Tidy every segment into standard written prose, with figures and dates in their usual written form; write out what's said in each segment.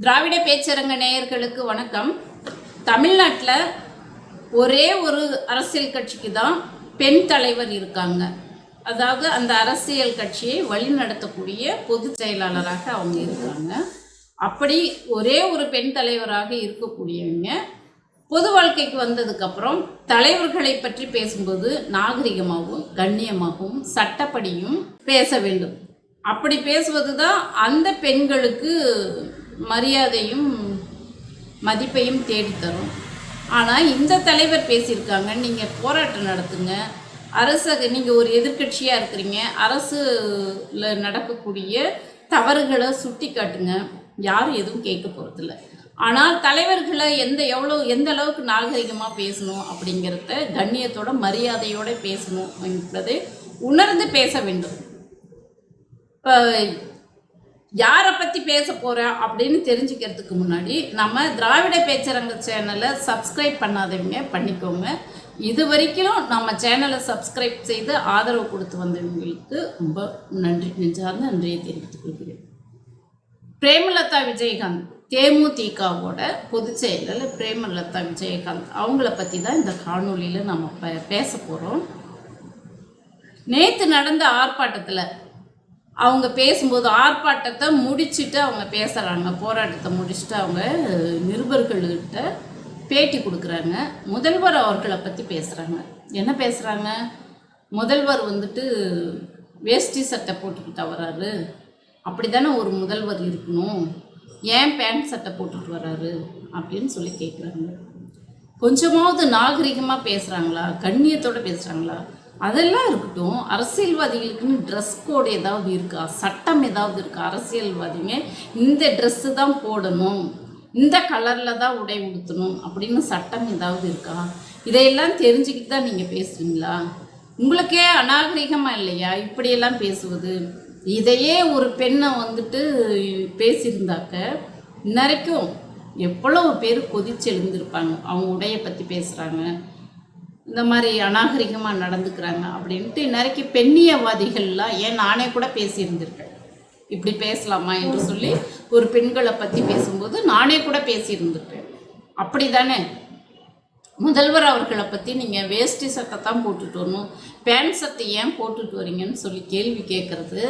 திராவிட பேச்சரங்க நேயர்களுக்கு வணக்கம். தமிழ்நாட்டில் ஒரே ஒரு அரசியல் கட்சிக்கு தான் பெண் தலைவர் இருக்காங்க. அதாவது அந்த அரசியல் கட்சியை வழிநடத்தக்கூடிய பொதுச் செயலாளராக அவங்க இருக்காங்க. அப்படி ஒரே ஒரு பெண் தலைவராக இருக்கக்கூடியவங்க பொது வாழ்க்கைக்கு வந்ததுக்கப்புறம் தலைவர்களை பற்றி பேசும்போது நாகரிகமாகவும் கண்ணியமாகவும் சட்டப்படியும் பேச வேண்டும். அப்படி பேசுவது தான் அந்த பெண்களுக்கு மரியாதையும் மதிப்பையும் தேடித்தரும். ஆனால் இந்த தலைவர் பேசியிருக்காங்க, நீங்கள் போராட்டம் நடத்துங்க, நீங்கள் ஒரு எதிர்கட்சியாக இருக்கிறீங்க, அரசில் நடக்கக்கூடிய தவறுகளை சுட்டி காட்டுங்க, யாரும் எதுவும் கேட்க போகிறதில்ல. ஆனால் தலைவர்களை எந்த அளவுக்கு நாகரிகமாக பேசணும் அப்படிங்கிறத கண்ணியத்தோட மரியாதையோடு பேசணும் என்பதை உணர்ந்து பேச வேண்டும். இப்போ யாரை பற்றி பேச போகிறேன் அப்படின்னு தெரிஞ்சுக்கிறதுக்கு முன்னாடி நம்ம திராவிட பேச்சரங்க சேனலை சப்ஸ்கிரைப் பண்ணாதவங்க பண்ணிக்கோங்க. இது வரைக்கும் நம்ம சேனலை சப்ஸ்கிரைப் செய்து ஆதரவு கொடுத்து வந்தவங்களுக்கு ரொம்ப நெஞ்சார்ந்த நன்றியை தெரிவித்துக் கொள்கிறேன். பிரேமலதா விஜயகாந்த் தேமுதிகவோட பொதுச் செயலாளர் பிரேமலதா விஜயகாந்த் அவங்கள பற்றி தான் இந்த காணொலியில் நம்ம பேச போகிறோம். நேற்று நடந்த ஆர்ப்பாட்டத்தில் அவங்க பேசும்போது ஆர்ப்பாட்டத்தை முடிச்சுட்டு அவங்க பேசுகிறாங்க. போராட்டத்தை முடிச்சுட்டு அவங்க நிருபர்கள்கிட்ட பேட்டி கொடுக்குறாங்க. முதல்வர் அவர்களை பற்றி பேசுகிறாங்க. என்ன பேசுகிறாங்க? முதல்வர் வேஷ்டி சட்டை போட்டுக்கிட்டு வர்றாரு, அப்படி தானே ஒரு முதல்வர் இருக்கணும், ஏன் பேண்ட் சட்டை போட்டுட்டு வர்றாரு அப்படின்னு சொல்லி கேட்குறாங்க. கொஞ்சமாவது நாகரிகமாக பேசுகிறாங்களா, கண்ணியத்தோடு பேசுகிறாங்களா? அதெல்லாம் இருக்கட்டும். அரசியல்வாதிகளுக்குன்னு ட்ரெஸ் கோடு ஏதாவது இருக்கா, சட்டம் ஏதாவது இருக்கா? அரசியல்வாதிங்க இந்த ட்ரெஸ்ஸு தான் போடணும், இந்த கலரில் தான் உடை உடுத்தணும் அப்படின்னு சட்டம் ஏதாவது இருக்கா? இதையெல்லாம் தெரிஞ்சுக்கிட்டு தான் நீங்கள் பேசுவீங்களா? உங்களுக்கே அநாகரிகமாக இல்லையா இப்படியெல்லாம் பேசுவது? இதையே ஒரு பெண்ணை பேசியிருந்தாக்க இன்றைக்கும் எவ்வளோ பேர் கொதிச்செழுந்திருப்பாங்க. அவங்க உடையை பற்றி பேசுகிறாங்க, இந்த மாதிரி அநாகரிகமாக நடந்துக்கிறாங்க அப்படின்ட்டு நிறைய பெண்ணியவாதிகள்லாம், ஏன் நானே கூட பேசியிருந்திருக்கேன், இப்படி பேசலாமா என்று சொல்லி ஒரு பெண்களை பற்றி பேசும்போது நானே கூட பேசியிருந்திருக்கேன். அப்படி தானே முதல்வர் அவர்களை பற்றி நீங்கள் வேஷ்டி சட்டை தான் போட்டுட்டு வரணும், பேண்ட் சட்டை ஏன் போட்டுட்டு வரீங்கன்னு சொல்லி கேள்வி கேட்குறது,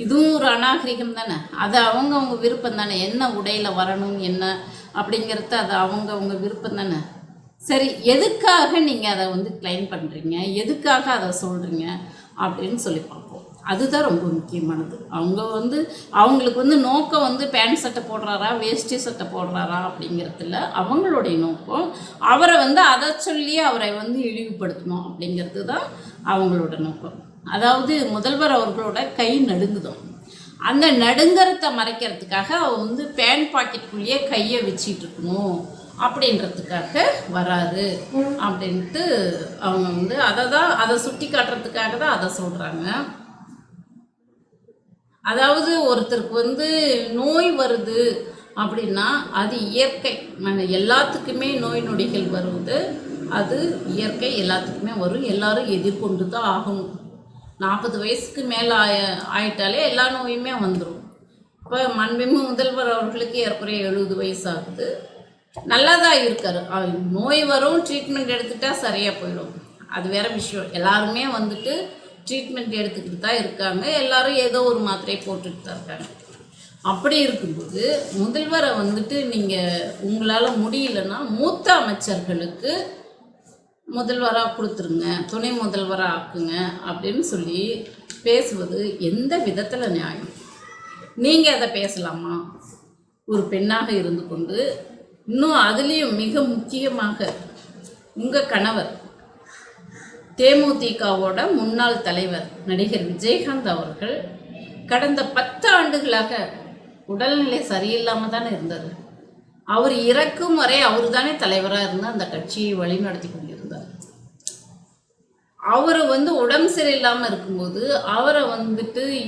இதுவும் ஒரு அநாகரிகம் தானே. அது அவங்கவுங்க விருப்பம் தானே, என்ன உடையில் வரணும் என்ன அப்படிங்கிறது அது அவங்கவுங்க விருப்பம் தானே. சரி, எதுக்காக நீங்கள் அதை கிளைம் பண்ணுறீங்க, எதுக்காக அதை சொல்கிறீங்க அப்படின்னு சொல்லி பார்ப்போம். அதுதான் ரொம்ப முக்கியமானது. அவங்களுக்கு நோக்கம் பேண்ட் சட்டை போடுறாரா வேஷ்டி சட்டை போடுறாரா அப்படிங்கிறதுல அவங்களுடைய நோக்கம். அவரை அதை சொல்லி அவரை இழிவுபடுத்தணும் அப்படிங்கிறது தான் அவங்களோட நோக்கம். அதாவது முதல்வர் அவர்களோட கை நடுங்குதோம், அந்த நடுங்கறத்தை மறைக்கிறதுக்காக அவர் பேண்ட் பாக்கெட்டுக்குள்ளேயே கையை வச்சிட்டு இருக்கணும் அப்படின்றதுக்காக வராரு அப்படின்ட்டு அவங்க அதை சுட்டி காட்டுறதுக்காக தான் அதை சொல்கிறாங்க. அதாவது ஒருத்தருக்கு நோய் வருது அப்படின்னா அது இயற்கை, எல்லாத்துக்குமே நோய் நொடிகள் வருவது அது இயற்கை, எல்லாத்துக்குமே வரும், எல்லாரும் எதிர்கொண்டு தான் ஆகணும். 40 வயசுக்கு மேலே ஆயிட்டாலே எல்லா நோயுமே வந்துடும். இப்போ மாண்புமிகு முதல்வர் அவர்களுக்கு ஏறக்குறைய 70 வயசு ஆகுது, நல்லா தான் இருக்காரு. நோய் வரும், ட்ரீட்மெண்ட் எடுத்துகிட்டா சரியாக போயிடும், அது வேறு விஷயம். எல்லாருமே ட்ரீட்மெண்ட் எடுத்துக்கிட்டு தான் இருக்காங்க, எல்லோரும் ஏதோ ஒரு மாத்திரையை போட்டுட்டு தான் இருக்காங்க. அப்படி இருக்கும்போது முதல்வரை நீங்கள் உங்களால் முடியலன்னா மூத்த அமைச்சர்களுக்கு முதல்வராக கொடுத்துருங்க, துணை முதல்வராக ஆக்குங்க அப்படின்னு சொல்லி பேசுவது எந்த விதத்தில் நியாயம்? நீங்கள் அதை பேசலாமா? ஒரு பெண்ணாக இருந்து கொண்டு, இன்னும் அதுலேயும் மிக முக்கியமாக உங்கள் கணவர் தேமுதிகவோட முன்னாள் தலைவர் நடிகர் விஜயகாந்த் அவர்கள் கடந்த 10 ஆண்டுகளாக உடல்நிலை சரியில்லாமல் தானே இருந்தார். அவர் இறக்கும் வரை அவர் தானே தலைவராக இருந்து அந்த கட்சியை வழிநடத்தி கொண்டிருந்தார். அவர் உடம்பு சரியில்லாமல் இருக்கும்போது அவரை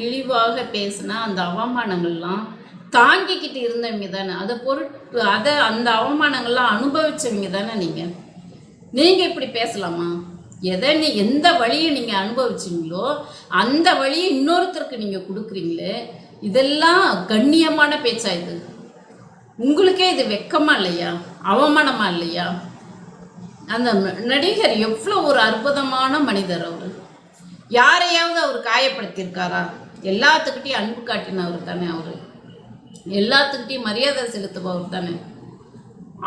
இழிவாக பேசினா அந்த அவமானங்கள்லாம் தாங்கிக்கிட்டு இருந்தவங்க தானே, அந்த அவமானங்கள்லாம் அனுபவிச்சவங்க தானே நீங்கள் இப்படி பேசலாமா? எந்த வழியை நீங்கள் அனுபவிச்சிங்களோ அந்த வழியை இன்னொருத்தருக்கு நீங்கள் கொடுக்குறீங்களே, இதெல்லாம் கண்ணியமான பேச்சா? இது உங்களுக்கே இது வெக்கமா இல்லையா, அவமானமா இல்லையா? அந்த நடிகர் எவ்வளோ ஒரு அற்புதமான மனிதர். அவர் யாரையாவது அவர் காயப்படுத்தியிருக்காரா? எல்லாத்துக்கிட்டையும் அன்பு காட்டினவர் தானே, அவர் எல்லாத்துக்கிட்டையும் மரியாதை செலுத்துபவர் தானே.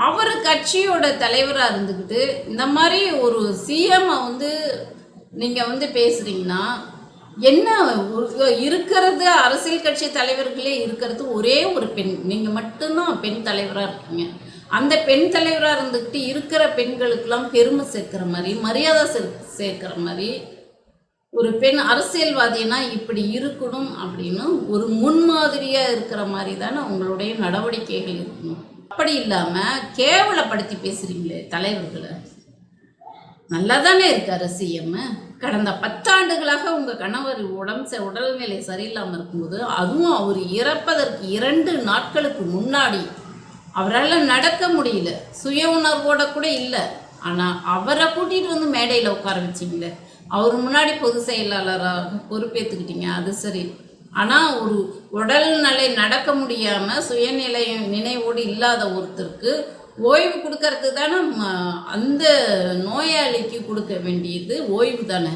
அவர் கட்சியோட தலைவராக இருந்துக்கிட்டு இந்த மாதிரி ஒரு சிஎம்மை வந்து நீங்கள் வந்து பேசுகிறீங்கன்னா என்ன? இருக்கிறது அரசியல் கட்சி தலைவர்களே இருக்கிறது ஒரே ஒரு பெண், நீங்கள் மட்டும்தான் பெண் தலைவராக இருக்கீங்க. அந்த பெண் தலைவராக இருந்துக்கிட்டு இருக்கிற பெண்களுக்கெல்லாம் பெருமை சேர்க்கிற மாதிரி, மரியாதை சேர்க்கிற மாதிரி, ஒரு பெண் அரசியல்வாதினா இப்படி இருக்கணும் அப்படின்னு ஒரு முன்மாதிரியாக இருக்கிற மாதிரி தானே உங்களுடைய நடவடிக்கைகள் இருக்கணும். அப்படி இல்லாமல் கேவலப்படுத்தி பேசுகிறீங்களே தலைவர்களை. நல்லா தானே இருக்காரு சிஎம். கடந்த 10 ஆண்டுகளாக உங்கள் கணவர் உடல்நிலை சரியில்லாமல் இருக்கும்போது, அதுவும் அவர் இறப்பதற்கு 2 நாட்களுக்கு முன்னாடி அவரால் நடக்க முடியல, சுய உணர்வோட கூட இல்லை. ஆனால் அவரை கூட்டிகிட்டு வந்து மேடையில் உட்கார வச்சிங்களே, அவர் முன்னாடி பொதுச் செயலாளராக பொறுப்பேற்றுக்கிட்டீங்க, அது சரி. ஆனால் ஒரு உடல்நிலை நடக்க முடியாமல் சுயநிலை நினைவோடு இல்லாத ஒருத்தருக்கு ஓய்வு கொடுக்கறது தானே அந்த நோயாளிக்கு கொடுக்க வேண்டியது ஓய்வு தானே.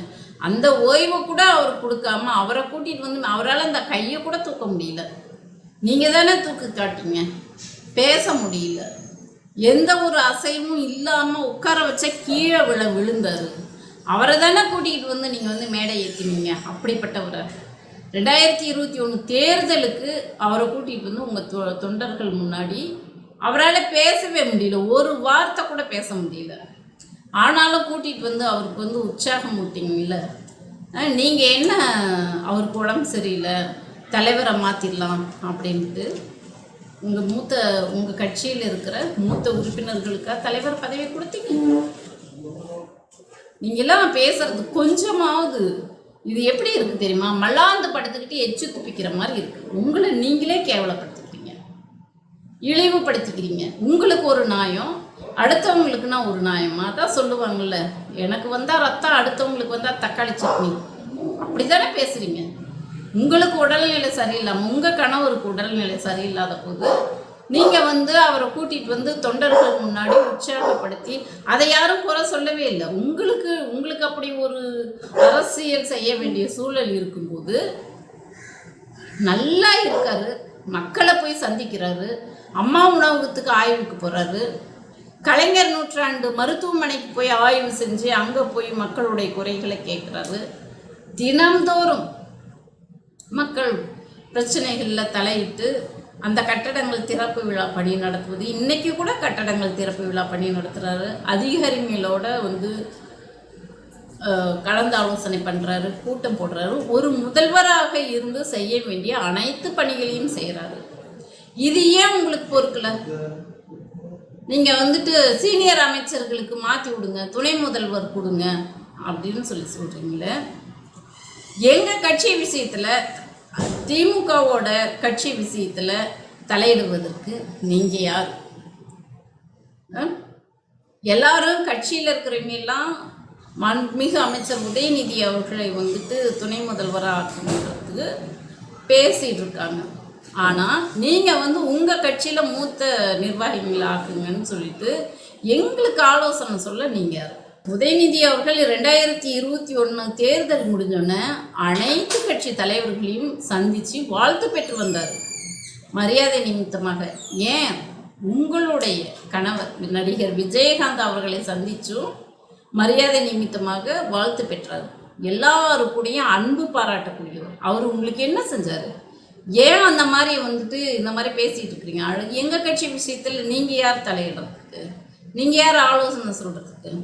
அந்த ஓய்வை கூட அவர் கொடுக்காம அவரை கூட்டிகிட்டு வந்து அவரால் அந்த கையை கூட தூக்க முடியல. நீங்கள் தானே தூக்கு காட்டிங்க, பேச முடியல, எந்த ஒரு அசைவும் இல்லாமல் உட்கார வச்சா கீழே விழுந்தார். அவரை தானே கூட்டிகிட்டு வந்து நீங்கள் வந்து மேடை ஏற்றினீங்க. அப்படிப்பட்டவரை 2021 தேர்தலுக்கு அவரை கூட்டிகிட்டு வந்து உங்கள் தொண்டர்கள் முன்னாடி அவரால் பேசவே முடியல, ஒரு வார்த்தை கூட பேச முடியல. ஆனாலும் கூட்டிகிட்டு வந்து அவருக்கு வந்து உற்சாகம் ஊட்டிங்கல்ல. நீங்கள் என்ன அவருக்கு உடம்பு சரியில்லை, தலைவரை மாற்றிடலாம் அப்படின்ட்டு உங்கள் கட்சியில் இருக்கிற மூத்த உறுப்பினர்களுக்காக தலைவர் பதவி கொடுத்தீங்க. நீங்களாம் பேசுறது கொஞ்சமாவது இது எப்படி இருக்குது தெரியுமா? மல்லாந்து படுத்துக்கிட்டு எச்சு துப்பிக்கிற மாதிரி இருக்குது. உங்களை நீங்களே கேவலப்படுத்திக்கிறீங்க, இழிவுபடுத்திக்கிறீங்க. உங்களுக்கு ஒரு நியாயம், அடுத்தவங்களுக்குன்னா ஒரு நியாயமா தான் சொல்லுவாங்கள்ல, எனக்கு வந்தால் ரத்தம், அடுத்தவங்களுக்கு வந்தால் தக்காளி சட்னி. அப்படி தானே பேசுகிறீங்க. உங்களுக்கு உடல்நிலை சரியில்லாமல், உங்கள் கணவருக்கு உடல்நிலை சரியில்லாத போது நீங்கள் வந்து அவரை கூட்டிகிட்டு வந்து தொண்டர்கள் முன்னாடி உற்சாகப்படுத்தி அதை யாரும் குறை சொல்லவே இல்லை. உங்களுக்கு அப்படி ஒரு அரசியல் செய்ய வேண்டிய சூழல் இருக்கும்போது நல்லா இருக்காரு, மக்களை போய் சந்திக்கிறாரு, அம்மா உணவகத்துக்கு ஆய்வுக்கு போகிறாரு, கலைஞர் நூற்றாண்டு மருத்துவமனைக்கு போய் ஆய்வு செஞ்சு அங்கே போய் மக்களுடைய குறைகளை கேட்குறாரு. தினம்தோறும் மக்கள் பிரச்சனைகளில் தலையிட்டு அந்த கட்டடங்கள் திறப்பு விழா பணி நடத்துவது, இன்றைக்கி கூட கட்டடங்கள் திறப்பு விழா பணி நடத்துகிறாரு. அதிகாரிகளோட வந்து கலந்து ஆலோசனை பண்ணுறாரு, கூட்டம் போடுறாரு. ஒரு முதல்வராக இருந்து செய்ய வேண்டிய அனைத்து பணிகளையும் செய்கிறாரு. இது ஏன் உங்களுக்கு பொறுக்கல? நீங்கள் வந்துட்டு சீனியர் அமைச்சர்களுக்கு மாற்றி விடுங்க, துணை முதல்வர் கொடுங்க அப்படின்னு சொல்கிறீங்களே. எங்கள் கட்சி விஷயத்தில், திமுகவோட கட்சி விஷயத்தில் தலையிடுவதற்கு நீங்கள் யார்? எல்லாரும் கட்சியில் இருக்கிறவங்க எல்லாம் மாண்புமிகு அமைச்சர் உதயநிதி அவர்களை வந்துட்டு துணை முதல்வராக ஆக்கணுன்றதுக்கு பேசிகிட்டு இருக்காங்க. ஆனால் நீங்கள் வந்து உங்கள் கட்சியில் மூத்த நிர்வாகிகளை ஆக்குங்கன்னு சொல்லிட்டு எங்களுக்கு ஆலோசனை சொல்ல நீங்கள் யார்? உதயநிதி அவர்கள் 2021 தேர்தல் முடிஞ்சோன்னே அனைத்து கட்சி தலைவர்களையும் சந்தித்து வாழ்த்து பெற்று வந்தார், மரியாதை நிமித்தமாக. ஏன் உங்களுடைய கணவர் நடிகர் விஜயகாந்த் அவர்களை சந்திச்சும் மரியாதை நிமித்தமாக வாழ்த்து பெற்றார். எல்லாருக்கூடையும் அன்பு பாராட்டக்கூடியவர். அவர் உங்களுக்கு என்ன செஞ்சார்? ஏன் அந்த மாதிரி வந்துட்டு இந்த மாதிரி பேசிகிட்டு இருக்கிறீங்க? எங்கள் கட்சி விஷயத்தில் நீங்கள் யார் தலையிடுறதுக்கு? நீங்கள் யார் ஆலோசனை சொல்கிறதுக்கு?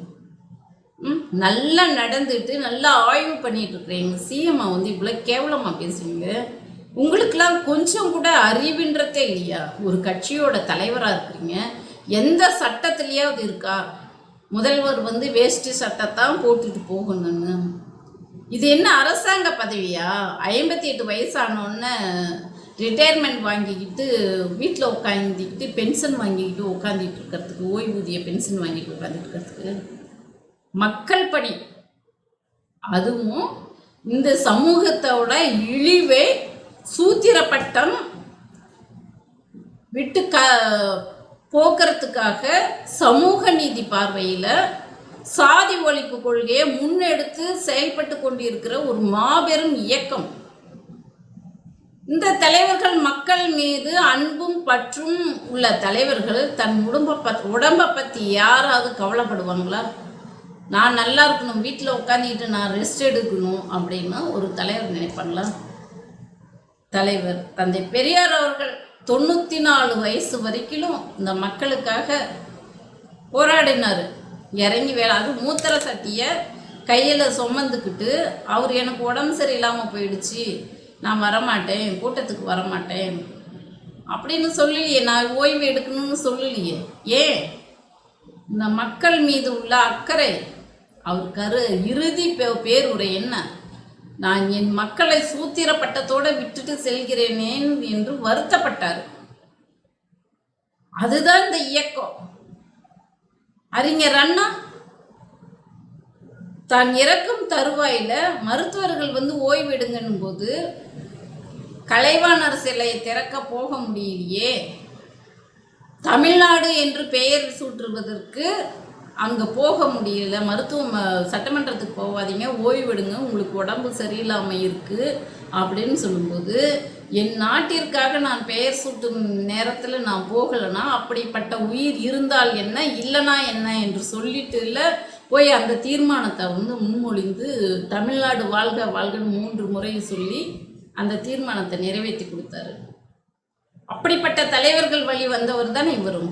நல்லா நடந்துட்டு நல்லா ஆய்வு பண்ணிட்டு இருக்கிறீங்க. சிஎம்ஐ வந்து இவ்வளோ கேவலமாக பேசுவீங்க. உங்களுக்கெல்லாம் கொஞ்சம் கூட அறிவுன்றதே இல்லையா? ஒரு கட்சியோட தலைவராக இருக்கிறீங்க, எந்த சட்டத்துலேயாவது இருக்கா முதல்வர் வந்து வேஷ்டி சட்டத்தான் போட்டுட்டு போகணும்னு? இது என்ன அரசாங்க பதவியா? 58 வயசானோன்னு ரிட்டையர்மெண்ட் வாங்கிக்கிட்டு வீட்டில் உட்காந்துக்கிட்டு பென்ஷன் வாங்கிக்கிட்டு உட்காந்துட்டு இருக்கிறதுக்கு, ஓய்வூதிய பென்ஷன் வாங்கிட்டு உட்காந்துட்டு இருக்கிறதுக்கு மக்கள் பணி, அதுவும் இந்த சமூகத்தோட இழிவே சூத்திரப்பட்டம் விட்டு போக்குறதுக்காக சமூக நீதி பார்வையில் சாதி ஒழிப்பு கொள்கையை முன்னெடுத்து செயல்பட்டு கொண்டிருக்கிற ஒரு மாபெரும் இயக்கம். இந்த தலைவர்கள் மக்கள் மீது அன்பும் பற்றும் உள்ள தலைவர்கள் தன் உடம்பை பற்றி யாராவது கவலைப்படுவாங்களா? நான் நல்லா இருக்கணும், வீட்டில் உட்காந்துக்கிட்டு நான் ரெஸ்ட் எடுக்கணும் அப்படின்னு ஒரு தலைவர் நினைப்பாங்களா? தலைவர் தந்தை பெரியார் அவர்கள் 94 வயசு வரைக்கும் இந்த மக்களுக்காக போராடினார். இறங்கி வேலை, அது மூத்திர சட்டியை கையில் சுமந்துக்கிட்டு அவர் எனக்கு உடம்பு சரியில்லாமல் போயிடுச்சு, நான் வரமாட்டேன், கூட்டத்துக்கு வரமாட்டேன் அப்படின்னு சொல்லலையே, நான் ஓய்வு எடுக்கணும்னு சொல்லலையே. ஏன்? இந்த மக்கள் மீது உள்ள அக்கறை. அவர் இறுதி பேருரை என்ன? நான் என் மக்களை சூத்திரப்பட்டத்தோடு விட்டுட்டு செல்கிறேனேன் என்று வருத்தப்பட்டார். அதுதான் இந்த இயக்கம். அறிஞர் அண்ணா தான் இறக்கும் தருவாயில மருத்துவர்கள் ஓய்வு எடுங்கன்னும் போது கலைவாணர் சிலையை திறக்க போக முடியலையே, தமிழ்நாடு என்று பெயர் சூட்டுவதற்கு அங்கே போக முடியல, சட்டமன்றத்துக்கு போகாதீங்க, ஓய்வெடுங்க, உங்களுக்கு உடம்பு சரியில்லாமல் இருக்குது அப்படின்னு சொல்லும்போது, என் நாட்டிற்காக நான் பெயர் சூட்டும் நேரத்தில் நான் போகலைன்னா அப்படிப்பட்ட உயிர் இருந்தால் என்ன, இல்லைனா என்ன என்று சொல்லிட்டுல போய் அந்த தீர்மானத்தை முன்மொழிந்து தமிழ்நாடு வாழ்க வாழ்கன்னு 3 முறை சொல்லி அந்த தீர்மானத்தை நிறைவேற்றி கொடுத்தாரு. அப்படிப்பட்ட தலைவர்கள் வழி வந்தவர் தான் இவரும்.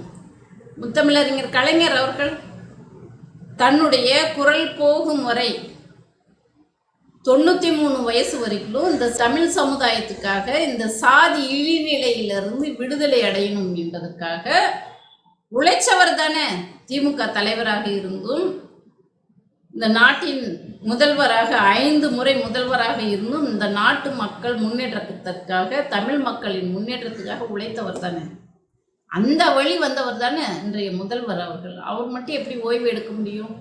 முத்தமிழறிஞர் கலைஞர் அவர்கள் தன்னுடைய குரல் போகும் வரை 93 வயசு வரைக்கும் இந்த தமிழ் சமுதாயத்துக்காக இந்த சாதி இழிநிலையிலிருந்து விடுதலை அடையணும் என்பதற்காக உழைச்சவர் தானே. திமுக தலைவராக இருந்தும் இந்த நாட்டின் முதல்வராக 5 முறை முதல்வராக இருந்தும் இந்த நாட்டு மக்கள் முன்னேற்றத்திற்காக, தமிழ் மக்களின் முன்னேற்றத்துக்காக உழைத்தவர் தானே. அந்த வழி வந்தவர் தானே இன்றைய முதல்வர் அவர்கள். அவர் மட்டும் எப்படி ஓய்வு எடுக்க முடியும்?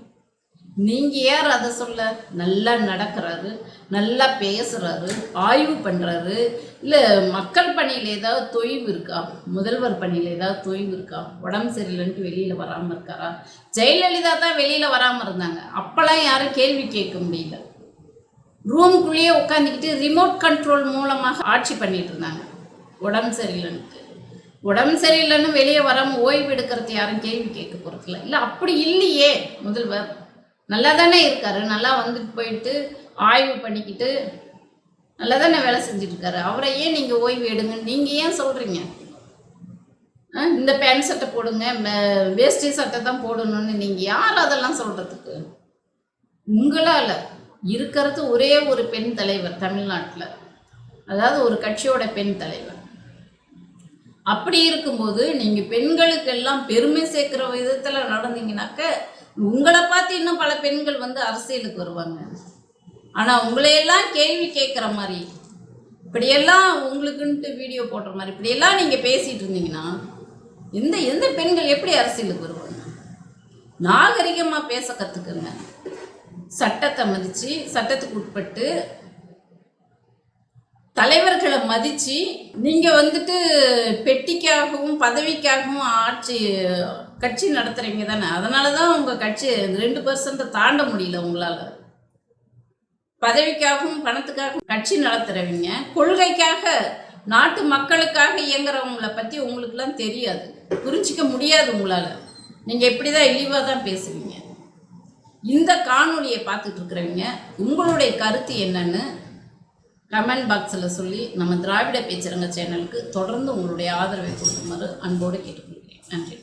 நீங்கள் யார் அதை சொல்ல? நல்லா நடக்கிறாரு, நல்லா பேசுகிறாரு, ஆய்வு பண்ணுறாரு. இல்லை மக்கள் பணியில் ஏதாவது தொய்வு இருக்கா? முதல்வர் பணியில் ஏதாவது தொய்வு இருக்கா? உடம்பு சரியில்லைன்ட்டு வெளியில் வராமல் இருக்காரா? ஜெயலலிதா தான் வெளியில் வராமல் இருந்தாங்க, அப்போல்லாம் யாரும் கேள்வி கேட்க முடியல. ரூமுக்குள்ளேயே உட்காந்துக்கிட்டு ரிமோட் கண்ட்ரோல் மூலமாக ஆட்சி பண்ணிட்டு இருந்தாங்க. உடம்பு சரியில்லைன்னு வெளியே வராமல் ஓய்வு எடுக்கிறது யாரும் கேள்வி கேட்க போகிறதில்ல. இல்லை அப்படி இல்லையே, முதல்வர் நல்லா தானே இருக்காரு, நல்லா வந்துட்டு போயிட்டு ஆய்வு பண்ணிக்கிட்டு நல்லா தானே வேலை செஞ்சுட்ருக்காரு. அவரை ஏன் நீங்கள் ஓய்வு எடுங்கன்னு நீங்கள் ஏன் சொல்கிறீங்க? இந்த பேண்ட் சட்டை போடுங்க, வேஷ்டி சட்டை தான் போடணும்னு நீங்கள் யார் அதெல்லாம் சொல்கிறதுக்கு? உங்களால் இருக்கிறது ஒரே ஒரு பெண் தலைவர் தமிழ்நாட்டில், அதாவது ஒரு கட்சியோட பெண் தலைவர். அப்படி இருக்கும்போது நீங்கள் பெண்களுக்கெல்லாம் பெருமை சேர்க்குற விதத்தில் நடந்தீங்கன்னாக்க உங்களை பார்த்து இன்னும் பல பெண்கள் அரசியலுக்கு வருவாங்க. ஆனால் உங்களையெல்லாம் கேள்வி கேட்குற மாதிரி, இப்படியெல்லாம் உங்களுக்குன்ட்டு வீடியோ போடுற மாதிரி இப்படியெல்லாம் நீங்கள் பேசிகிட்டு இருந்தீங்கன்னா எந்த பெண்கள் எப்படி அரசியலுக்கு வருவாங்க? நாகரிகமாக பேச கற்றுக்குங்க. சட்டத்தை மதித்து, சட்டத்துக்கு உட்பட்டு தலைவர்களை மதித்து, நீங்கள் பெட்டிக்காகவும் பதவிக்காகவும் கட்சி நடத்துகிறீங்க தானே. அதனால தான் உங்கள் கட்சி 2% தாண்ட முடியல உங்களால். பதவிக்காகவும் பணத்துக்காகவும் கட்சி நடத்துகிறவங்க, கொள்கைக்காக நாட்டு மக்களுக்காக இயங்குறவங்களை பற்றி உங்களுக்குலாம் தெரியாது, புரிஞ்சிக்க முடியாது உங்களால். நீங்கள் இப்படி தான் இழிவாக தான் பேசுவீங்க. இந்த காணொலியை பார்த்துட்டு இருக்கிறவங்க உங்களுடைய கருத்து என்னன்னு கமெண்ட் பாக்ஸில் சொல்லி நம்ம திராவிட பேச்சரங்க சேனலுக்கு தொடர்ந்து உங்களுடைய ஆதரவை கொடுக்குமாறு அன்போடு கேட்டுக்கொள்கிறேன். நன்றி.